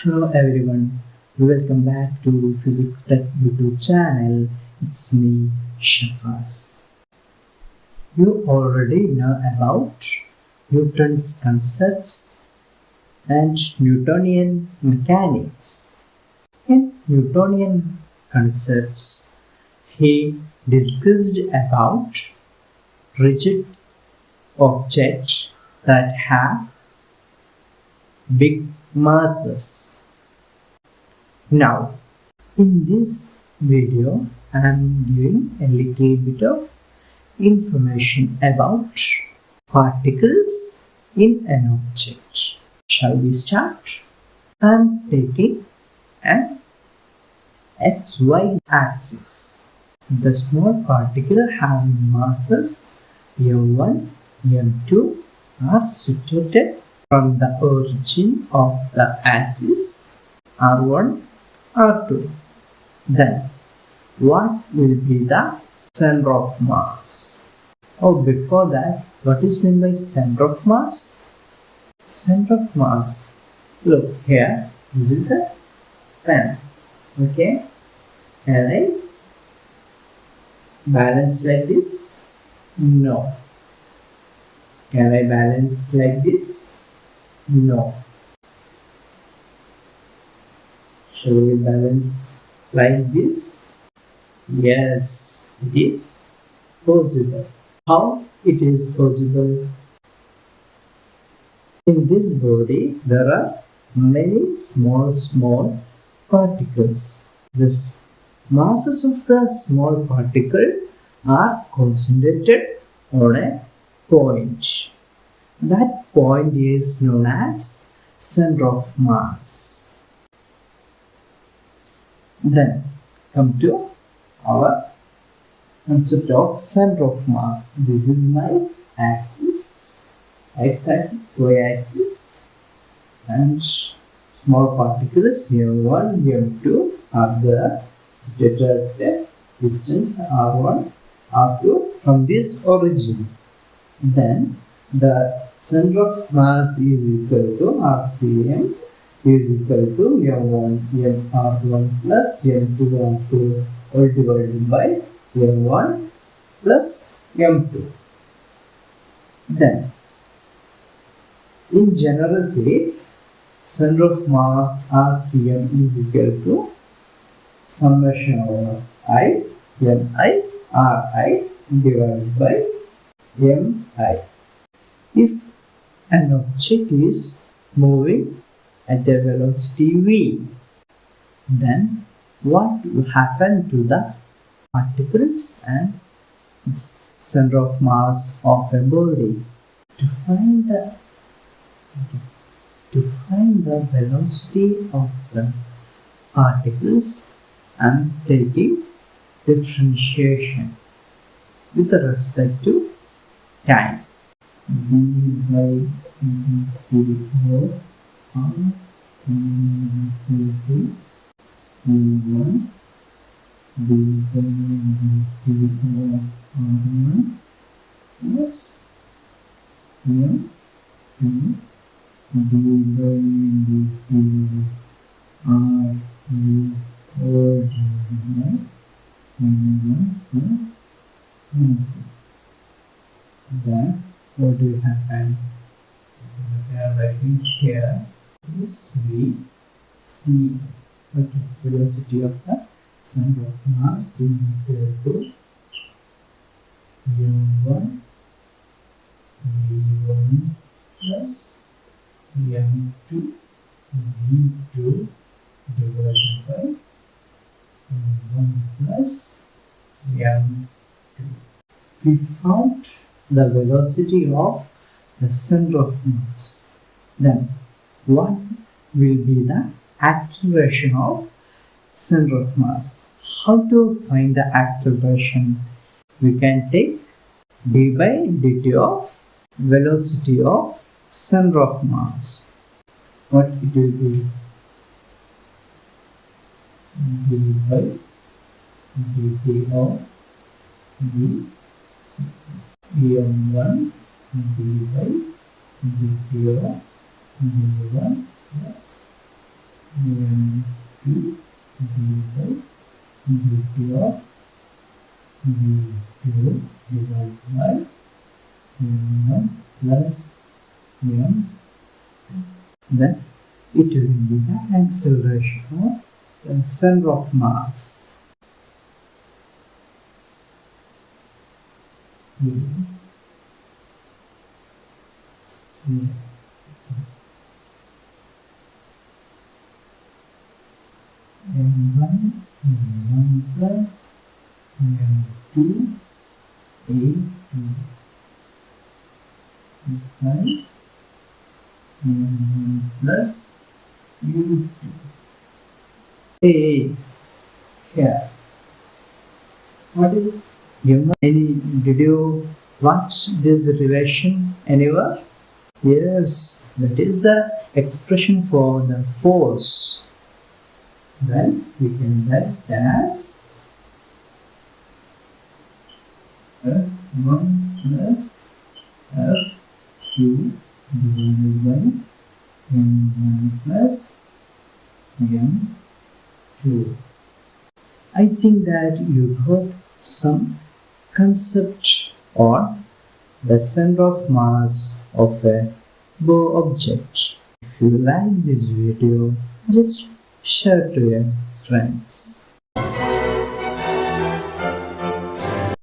Hello everyone, welcome back to Physics Tech YouTube channel. It's me, Shafas. You already know about Newton's concepts and Newtonian mechanics. In Newtonian concepts, he discussed about rigid objects that have big masses. Now, in this video, I am giving a little bit of information about particles in an object. Shall we start? I am taking an XY axis. The small particle having masses m1, m2 are situated from the origin of the axis r1, r2. Then, what will be the center of mass? Oh, before that, what is meant by center of mass? Center of mass. Look here, this is a pen. Okay, can I balance like this? No. Can I balance like this? No. Shall we balance like this? Yes, it is possible. How it is possible? In this body, there are many small particles. The masses of the small particle are concentrated on a point. That point is known as center of mass. Then come to our concept of center of mass. This is my axis, x-axis, y-axis, and small particles m1, m2 are there situated at a distance r1, r2 from this origin. Then the center of mass is equal to RCM is equal to m1 r1 plus m2 r2 all divided by m1 plus m2. Then in general case, center of mass RCM is equal to summation over I mi ri divided by mi. If an object is moving at a velocity v, then what will happen to the particles and center of mass of a body? To find the velocity of the particles, I am taking differentiation with respect to time. d by dt of r is equal to v1 d by dt of r1 plus m2 d by dt of r2 all divided by m1 plus m2. Then what will happen? We are writing here is v c. Okay, velocity of the center of mass is equal to m1 v1 plus m2 v2 divided by m1 plus m2. We found the velocity of the center of mass. Then what will be the acceleration of center of mass? How to find the acceleration? We can take d by dt of velocity of center of mass. What it will be? d by dt of v m1 d by dt of v1 plus m2 dt of v2 divided by m1 plus m. Then it will be the acceleration of the center of mass. m1 plus m2 a2 by m1 plus u2 a. Here, what is did you watch this relation anywhere? Yes, that is the expression for the force. Then we can write as F1 plus F2 divided by M1 plus M2. I think that you got some concept on the center of mass of a bow object. If you like this video, just share to your friends.